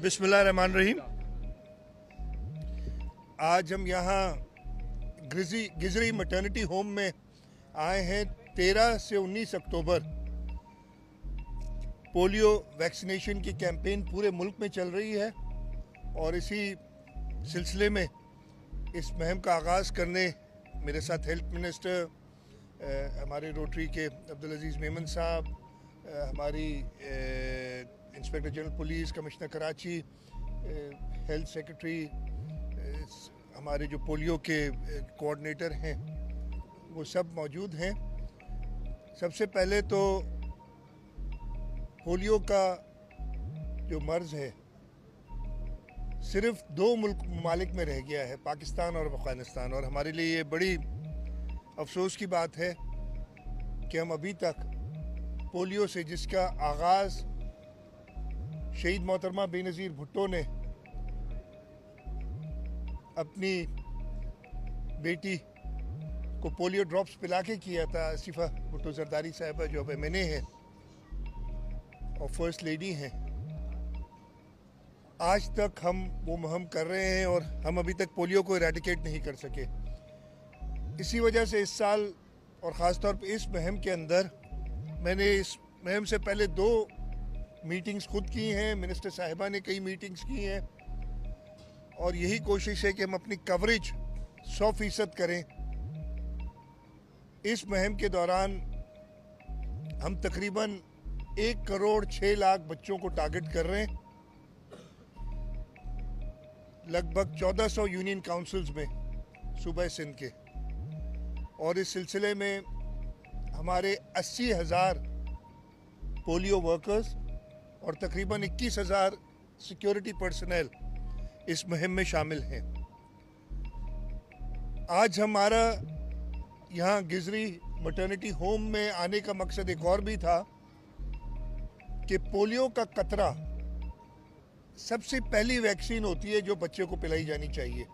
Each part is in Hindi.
बिस्मिल्लाहिर्रहमानिर्रहीम। आज हम यहाँ गिजरी मैटरनिटी होम में आए हैं। 13 से 19 अक्टूबर पोलियो वैक्सीनेशन की कैंपेन पूरे मुल्क में चल रही है और इसी सिलसिले में इस मुहिम का आगाज़ करने मेरे साथ हेल्थ मिनिस्टर, हमारे रोटरी के अब्दुल अजीज़ मेमन साहब, हमारी inspector general police, commissioner Karachi, health secretary, हमारे जो पोलियो के कोऑर्डिनेटर हैं वो सब मौजूद हैं। सबसे पहले तो पोलियो का जो मर्ज़ है सिर्फ 2 ममालिक में रह गया है, पाकिस्तान और अफ़गानिस्तान, और हमारे लिए ये बड़ी अफसोस की बात है कि हम अभी तक पोलियो से, जिसका आगाज़ शहीद मोहतरमा बेनज़ीर भुट्टो ने अपनी बेटी को पोलियो ड्रॉप्स पिला के किया था, आसिफा भुट्टो जरदारी साहिबा जो अब MNA है और फर्स्ट लेडी हैं, आज तक हम वो मुहिम कर रहे हैं और हम अभी तक पोलियो को इरेडिकेट नहीं कर सके। इसी वजह से इस साल और ख़ास तौर पे इस मुहिम के अंदर मैंने इस मुहिम से पहले 2 मीटिंग्स खुद की हैं, मिनिस्टर साहिबा ने कई मीटिंग्स की हैं और यही कोशिश है कि हम अपनी कवरेज 100% करें। इस मुहिम के दौरान हम तकरीबन 1 करोड़ 6 लाख बच्चों को टारगेट कर रहे हैं, लगभग 1400 यूनियन काउंसिल्स में सूबा सिंध के, और इस सिलसिले में हमारे 80,000 पोलियो वर्कर्स और तकरीबन 21,000 सिक्योरिटी पर्सनल इस मुहिम में शामिल हैं। आज हमारा यहाँ गिजरी मैटरनिटी होम में आने का मकसद एक और भी था कि पोलियो का कतरा सबसे पहली वैक्सीन होती है जो बच्चे को पिलाई जानी चाहिए,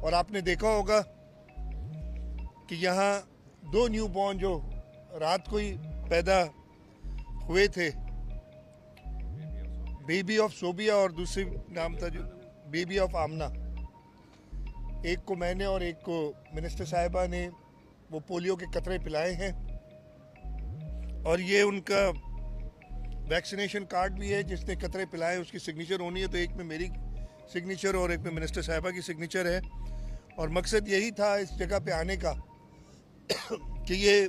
और आपने देखा होगा कि यहाँ 2 न्यूबॉर्न जो रात को ही पैदा हुए थे, बेबी ऑफ सोबिया और दूसरी नाम था जो बेबी ऑफ आमना, एक को मैंने और एक को मिनिस्टर साहिबा ने वो पोलियो के कतरे पिलाए हैं, और ये उनका वैक्सीनेशन कार्ड भी है। जिसने कतरे पिलाए उसकी सिग्नेचर होनी है, तो एक में मेरी सिग्नेचर और एक में मिनिस्टर साहिबा की सिग्नेचर है। और मकसद यही था इस जगह पे आने का कि ये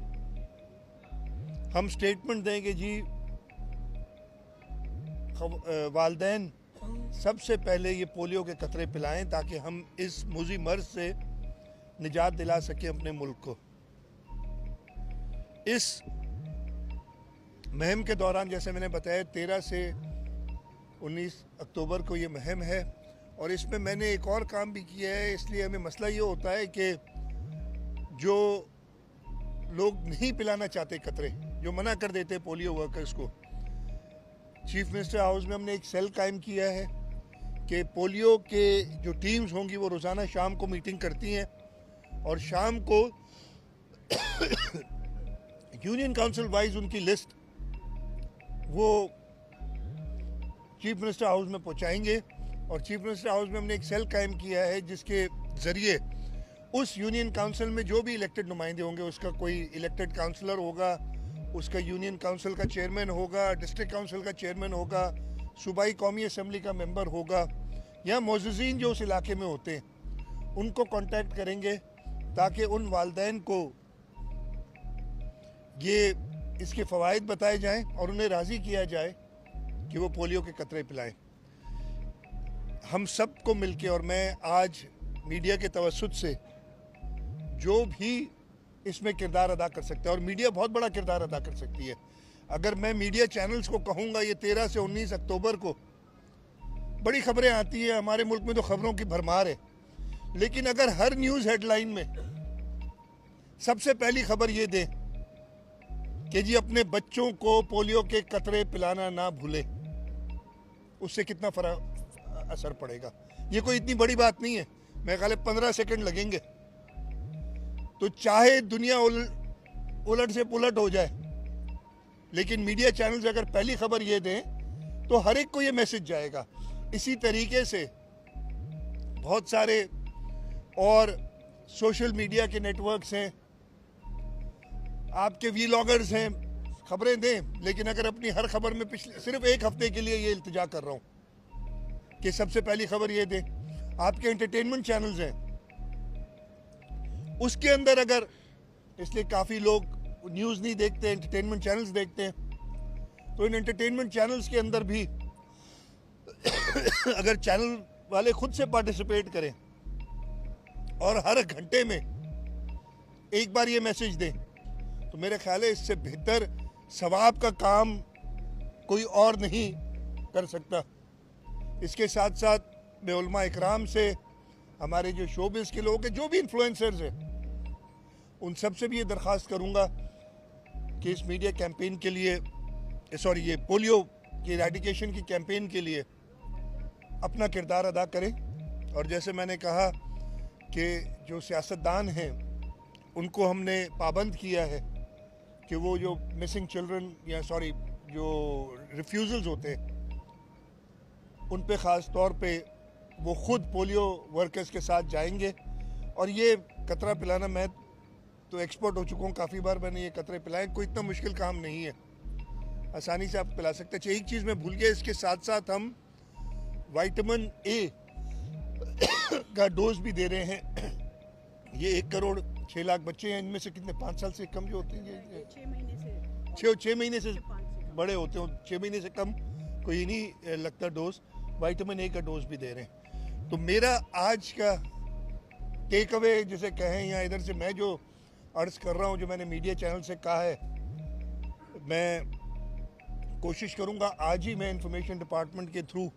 हम स्टेटमेंट दें कि जी वालिदैन सबसे पहले ये पोलियो के कतरे पिलाएं ताकि हम इस मुज़ी मर्ज से निजात दिला सकें अपने मुल्क को। इस मुहिम के दौरान जैसे मैंने बताया 13 से 19 अक्टूबर को ये मुहिम है, और इसमें मैंने एक और काम भी किया है। इसलिए हमें मसला ये होता है कि जो लोग नहीं पिलाना चाहते कतरे, जो मना कर देते पोलियो वर्कर्स को, चीफ मिनिस्टर हाउस में हमने एक सेल कायम किया है कि पोलियो के जो टीम्स होंगी वो रोज़ाना शाम को मीटिंग करती हैं और शाम को यूनियन काउंसिल वाइज उनकी लिस्ट वो चीफ मिनिस्टर हाउस में पहुंचाएंगे। और चीफ मिनिस्टर हाउस में हमने एक सेल कायम किया है जिसके ज़रिए उस यूनियन काउंसिल में जो भी इलेक्टेड नुमाइंदे होंगे, उसका कोई इलेक्टेड काउंसलर होगा, उसका यूनियन काउंसिल का चेयरमैन होगा, डिस्ट्रिक्ट काउंसिल का चेयरमैन होगा, सूबाई कौमी असम्बली का मेंबर होगा, या मोअज़्ज़िज़ीन जो उस इलाके में होते हैं उनको कांटेक्ट करेंगे ताकि उन वालिदैन को ये इसके फ़वाइद बताए जाएं और उन्हें राज़ी किया जाए कि वो पोलियो के कतरे पिलाएं। हम सब को मिलके, और मैं आज मीडिया के तवस्सुत से जो भी इसमें किरदार अदा कर सकता है, और मीडिया बहुत बड़ा किरदार अदा कर सकती है। अगर मैं मीडिया चैनल्स को कहूँगा ये 13 से 19 अक्टूबर को बड़ी खबरें आती है, हमारे मुल्क में तो खबरों की भरमार है, लेकिन अगर हर न्यूज़ हेडलाइन में सबसे पहली खबर ये दें कि जी अपने बच्चों को पोलियो के कतरे पिलाना ना भूलें, उससे कितना असर पड़ेगा। ये कोई इतनी बड़ी बात नहीं है, मेरे ख्याल 15 सेकंड लगेंगे, तो चाहे दुनिया उलट से पुलट हो जाए, लेकिन मीडिया चैनल्स अगर पहली खबर ये दें तो हर एक को ये मैसेज जाएगा। इसी तरीके से बहुत सारे और सोशल मीडिया के नेटवर्क्स हैं, आपके वीलॉगर्स हैं, खबरें दें, लेकिन अगर अपनी हर खबर में पिछले सिर्फ एक हफ्ते के लिए ये इल्तिजा कर रहा हूँ कि सबसे पहली खबर ये दें, आपके एंटरटेनमेंट चैनल्स हैं उसके अंदर अगर, इसलिए काफ़ी लोग न्यूज़ नहीं देखते, एंटरटेनमेंट चैनल्स देखते हैं, तो इन एंटरटेनमेंट चैनल्स के अंदर भी अगर चैनल वाले खुद से पार्टिसिपेट करें और हर घंटे में एक बार ये मैसेज दें, तो मेरे ख्याल है इससे बेहतर सवाब का काम कोई और नहीं कर सकता। इसके साथ साथ मैं उलमा इकराम से, हमारे जो शोबिज़ के लोग हैं, जो भी इन्फ्लुएंसर्स हैं, उन सब से भी ये दरख्वास्त करूँगा कि इस मीडिया कैंपेन के लिए, ये पोलियो की इरेडिकेशन की कैंपेन के लिए अपना किरदार अदा करें। और जैसे मैंने कहा कि जो सियासतदान हैं उनको हमने पाबंद किया है कि वो जो मिसिंग चिल्ड्रन या जो रिफ्यूज़ल्स होते हैं उन पे ख़ास तौर पे वो ख़ुद पोलियो वर्कर्स के साथ जाएंगे। और ये कतरा पिलाना, मैं तो एक्सपर्ट हो चुका हूँ, काफ़ी बार मैंने ये कतरे पिलाए, कोई इतना मुश्किल काम नहीं है, आसानी से आप पिला सकते हैं। एक चीज़ मैं भूल गया, इसके साथ साथ हम विटामिन ए का डोज भी दे रहे हैं। ये 1 करोड़ 6 लाख बच्चे हैं, इनमें से कितने 5 साल से कम जो होते हैं, 6 महीने से बड़े होते हैं, 6 महीने से कम कोई नहीं लगता डोज, विटामिन ए का डोज भी दे रहे हैं। तो मेरा आज का टेक अवे जिसे कहें, या इधर से मैं जो अर्ज कर रहा हूँ, जो मैंने मीडिया चैनल से कहा है, मैं कोशिश करूँगा आज ही मैं इंफॉर्मेशन डिपार्टमेंट के थ्रू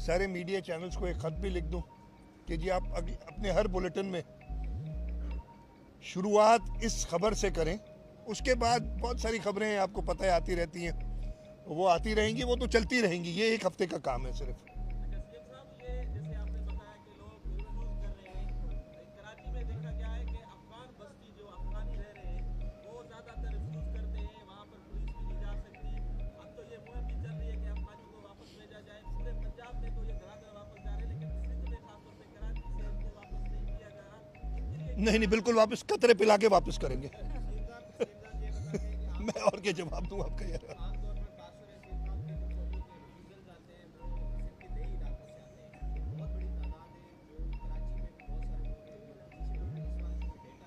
सारे मीडिया चैनल्स को एक ख़त भी लिख दूँ कि जी आप अपने हर बुलेटिन में शुरुआत इस खबर से करें। उसके बाद बहुत सारी खबरें आपको पता है आती रहती हैं, वो आती रहेंगी, वो तो चलती रहेंगी, ये एक हफ्ते का काम है सिर्फ। नहीं, बिल्कुल वापस कतरे पिला के वापस करेंगे। मैं और क्या जवाब दूं आपका यार।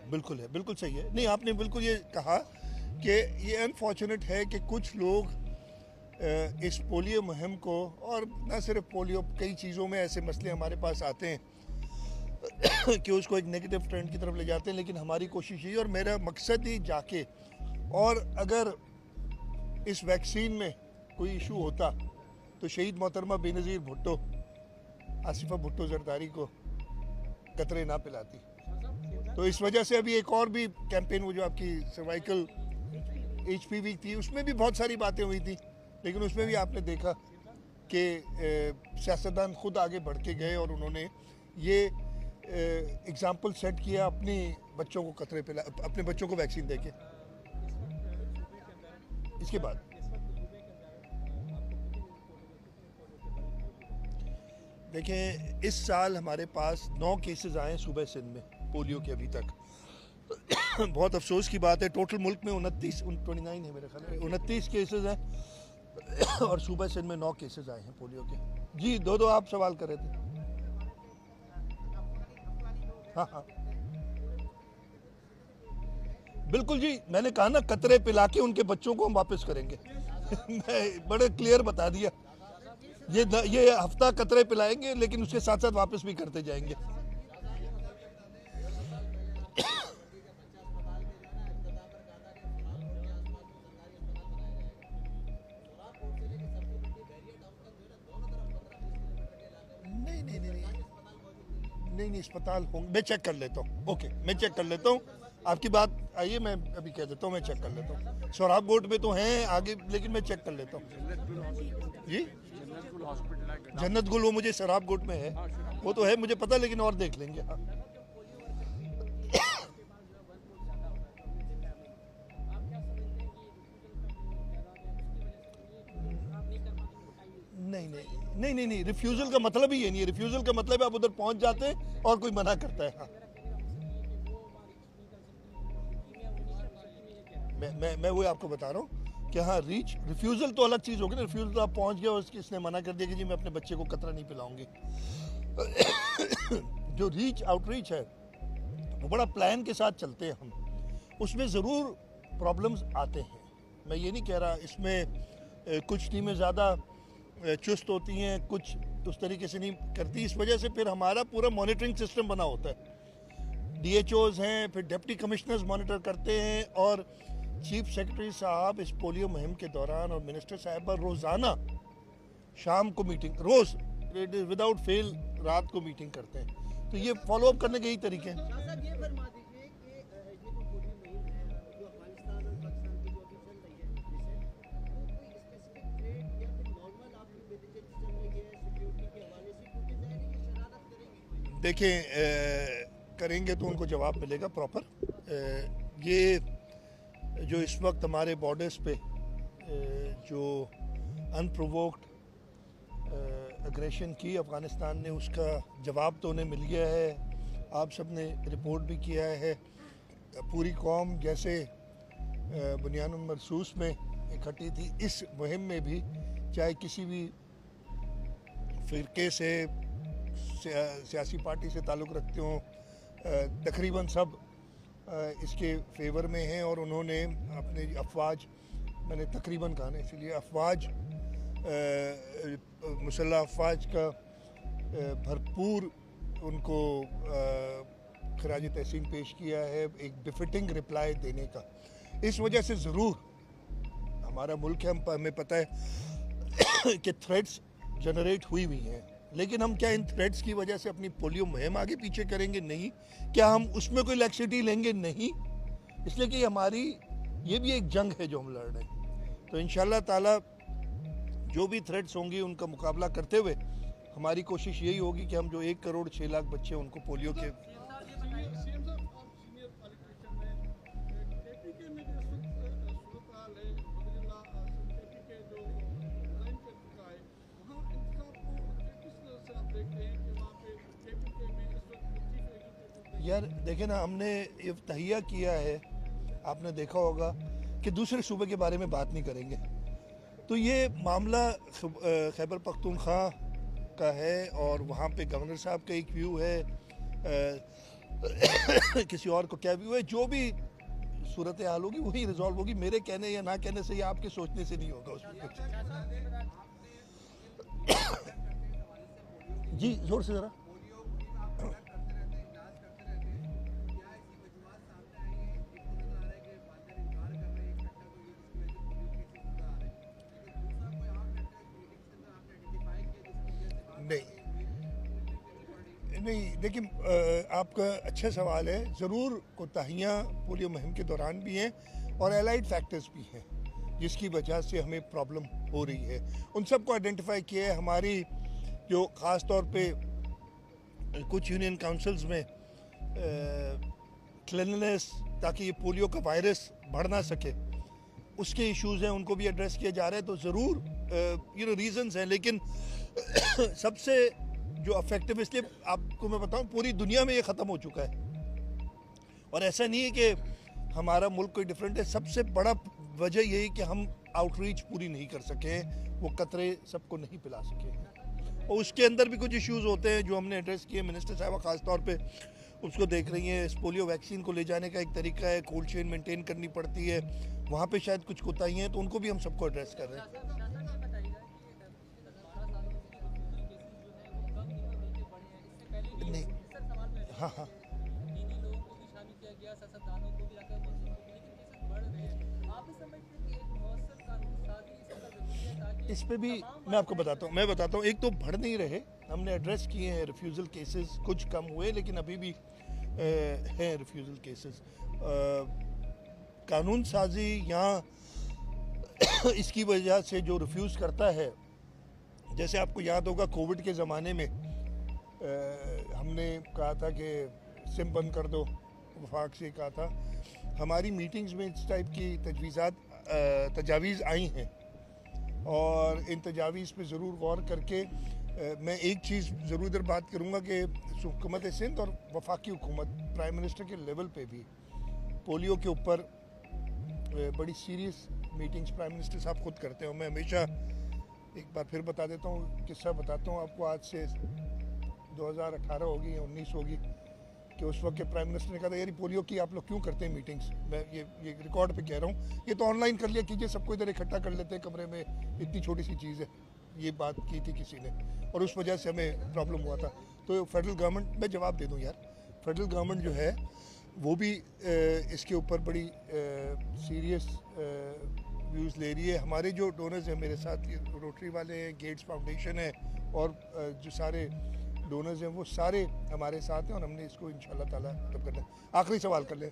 बिल्कुल है, बिल्कुल सही है। नहीं, आपने बिल्कुल ये कहा कि ये अनफॉर्चुनेट है कि कुछ लोग इस पोलियो मुहिम को, और न सिर्फ पोलियो, कई चीज़ों में ऐसे मसले हमारे पास आते हैं कि उसको एक नेगेटिव ट्रेंड की तरफ ले जाते हैं। लेकिन हमारी कोशिश यही, और मेरा मकसद ही जाके, और अगर इस वैक्सीन में कोई इशू होता तो शहीद मोहतरमा बेनज़ीर भुट्टो, आसिफा भुट्टो जरदारी को कतरे ना पिलाती। तो इस वजह से अभी एक और भी कैंपेन, वो जो आपकी सर्वाइकल HPV थी, उसमें भी बहुत सारी बातें हुई थी, लेकिन उसमें भी आपने देखा कि सियासतदान खुद आगे बढ़ के गए और उन्होंने ये एग्जाम्पल सेट किया अपने बच्चों को कतरे पिला, अपने बच्चों को वैक्सीन देके। इसके बाद देखें, इस साल हमारे पास 9 केसेस आए सूबे सिंध में पोलियो के अभी तक। बहुत अफसोस की बात है, टोटल मुल्क में 29 है मेरे ख्याल में, 29 केसेस हैं और सूबे सिंध में 9 केसेस आए हैं पोलियो के। जी, दो आप सवाल कर रहे थे। हाँ, बिल्कुल जी, मैंने कहा ना, कतरे पिला के उनके बच्चों को हम वापस करेंगे। मैं बड़े क्लियर बता दिया, ये हफ्ता कतरे पिलाएंगे, लेकिन उसके साथ साथ वापस भी करते जाएंगे। नहीं, अस्पताल होंगे, मैं चेक कर लेता हूँ। ओके, मैं चेक कर लेता हूँ, आपकी बात आइए, मैं अभी कह देता हूँ, मैं चेक कर लेता हूँ। सोराब बोर्ड में तो हैं आगे, लेकिन मैं चेक कर लेता हूँ। जी, जन्नत गुल, वो मुझे शराब गोट में है, वो तो है मुझे पता, लेकिन और देख लेंगे। हाँ, नहीं, रिफ्यूज़ल का मतलब ही ये नहीं है। रिफ्यूज़ल का मतलब है आप उधर पहुंच जाते हैं और कोई मना करता है। हाँ, मैं वही आपको बता रहा हूँ कि हाँ, रिफ्यूज़ल तो अलग चीज़ होगी ना। रिफ्यूज़ल तो आप पहुंच गए और इसने मना कर दिया कि जी मैं अपने बच्चे को कतरा नहीं पिलाऊंगी। जो आउटरीच है वो बड़ा प्लान के साथ चलते हैं हम, उसमें ज़रूर प्रॉब्लम्स आते हैं। मैं ये नहीं कह रहा, इसमें कुछ टीमें ज़्यादा चुस्त होती हैं, कुछ उस तरीके से नहीं करती। इस वजह से फिर हमारा पूरा मॉनिटरिंग सिस्टम बना होता है। DHOs हैं, फिर डिप्टी कमिश्नर्स मॉनिटर करते हैं, और चीफ सेक्रेटरी साहब इस पोलियो मुहिम के दौरान और मिनिस्टर साहब रोज़ाना शाम को मीटिंग, रोज़ विदाउट फेल रात को मीटिंग करते हैं। तो ये फॉलो अप करने के यही तरीके हैं। देखें, करेंगे तो उनको जवाब मिलेगा प्रॉपर। ये जो इस वक्त हमारे बॉर्डर्स पे जो अनप्रोवोक्ड अग्रेशन की अफ़गानिस्तान ने, उसका जवाब तो उन्हें मिल गया है। आप सब ने रिपोर्ट भी किया है। पूरी कौम जैसे बुनियान मरसूस में इकट्ठी थी, इस मुहिम में भी चाहे किसी भी फ़िरके से, सियासी पार्टी से ताल्लुक़ रखते हों, तकरीबन सब इसके फेवर में हैं। और उन्होंने अपने अफवाज, मैंने तकरीबन कहा ना इसलिए, अफवाज, मुसल्लह अफवाज का भरपूर उनको खराज तहसीन पेश किया है, एक बिफिटिंग रिप्लाई देने का। इस वजह से ज़रूर हमारा मुल्क है, हमें पता है कि थ्रेट्स जनरेट हुई हैं, लेकिन हम क्या इन थ्रेट्स की वजह से अपनी पोलियो मुहिम आगे पीछे करेंगे? नहीं। क्या हम उसमें कोई लैक्सिटी लेंगे? नहीं। इसलिए कि हमारी ये भी एक जंग है जो हम लड़ रहे हैं। तो इंशाल्लाह ताला जो भी थ्रेट्स होंगी उनका मुकाबला करते हुए हमारी कोशिश यही होगी कि हम जो 1 करोड़ 6 लाख बच्चे उनको पोलियो के यार देखें ना, हमने ये तहिया किया है, आपने देखा होगा कि दूसरे सूबे के बारे में बात नहीं करेंगे। तो ये मामला खैबर पख्तूनख्वा का है और वहाँ पे गवर्नर साहब का एक व्यू है, किसी और को क्या व्यू है। जो भी सूरत हाल होगी वही रिजॉल्व होगी। मेरे कहने या ना कहने से या आपके सोचने से नहीं होगा उसमें कुछ। जी जोर से ज़रा। नहीं, देखिए आपका अच्छा सवाल है। ज़रूर कोताहियाँ पोलियो मुहिम के दौरान भी हैं और एलाइड फैक्टर्स भी हैं जिसकी वजह से हमें प्रॉब्लम हो रही है। उन सब को आइडेंटिफाई किया है। हमारी जो ख़ास तौर पे कुछ यूनियन काउंसिल्स में क्लीनलीनेस, ताकि ये पोलियो का वायरस बढ़ ना सके, उसके इश्यूज़ हैं, उनको भी एड्रेस किया जा रहा है। तो ज़रूर रीज़न्स हैं, लेकिन सबसे जो अफेक्टिव, इसलिए आपको मैं बताऊं, पूरी दुनिया में ये ख़त्म हो चुका है। और ऐसा नहीं है कि हमारा मुल्क कोई डिफरेंट है। सबसे बड़ा वजह यही कि हम आउटरीच पूरी नहीं कर सके, वो कतरे सबको नहीं पिला सके। और उसके अंदर भी कुछ इश्यूज़ होते हैं जो हमने एड्रेस किए। मिनिस्टर साहब ख़ास तौर पे उसको देख रही हैं। इस पोलियो वैक्सीन को ले जाने का एक तरीका है, कोल्ड चेन मेंटेन करनी पड़ती है, वहाँ पे शायद कुछ कोताही हैं, तो उनको भी हम सबको एड्रेस कर रहे हैं। नहीं, हाँ, इस पे भी मैं आपको बताता हूँ। एक तो बढ़ नहीं रहे, हमने एड्रेस किए हैं रिफ्यूज़ल केसेस, कुछ कम हुए लेकिन अभी भी हैं रिफ्यूज़ल केसेस। कानून साजी यहाँ इसकी वजह से जो रिफ्यूज़ करता है, जैसे आपको याद होगा कोविड के ज़माने में हमने कहा था कि सिम बंद कर दो, वफाक से कहा था। हमारी मीटिंग्स में इस टाइप की तजावीज़ आई हैं और इन तजावीज़ पे ज़रूर गौर करके मैं एक चीज़ ज़रूर इधर बात करूँगा कि हुकूमत सिंध और वफाकी हुकूमत प्राइम मिनिस्टर के लेवल पे भी पोलियो के ऊपर बड़ी सीरियस मीटिंग्स प्राइम मिनिस्टर साहब खुद करते हैं। मैं हमेशा एक बार फिर बता देता हूँ, किस्सा बताता हूँ आपको। आज से 2018 होगी या 19 होगी कि उस वक्त के प्राइम मिनिस्टर ने कहा था यार पोलियो की आप लोग क्यों करते हैं मीटिंग्स। मैं ये रिकॉर्ड पे कह रहा हूँ, ये तो ऑनलाइन कर लिया कीजिए, सबको इधर इकट्ठा कर लेते हैं कमरे में, इतनी छोटी सी चीज़ है। ये बात की थी किसी ने और उस वजह से हमें प्रॉब्लम हुआ था। तो फेडरल गवर्नमेंट, मैं जवाब दे दूँ यार, फेडरल गवर्नमेंट जो है वो भी इसके ऊपर बड़ी सीरियस व्यूज़ ले रही है। हमारे जो डोनर्स हैं मेरे साथ, रोटरी वाले हैं, गेट्स फाउंडेशन है और जो सारे डोनर्स हैं वो सारे हमारे साथ हैं और हमने इसको इंशाल्लाह ताला तब करना है। आखिरी सवाल कर लें।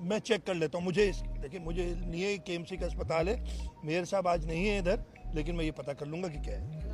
मैं चेक कर लेता हूँ, मुझे देखिए मुझे नहीं है, KMC का अस्पताल है, मेयर साहब आज नहीं है इधर, लेकिन मैं ये पता कर लूँगा कि क्या है।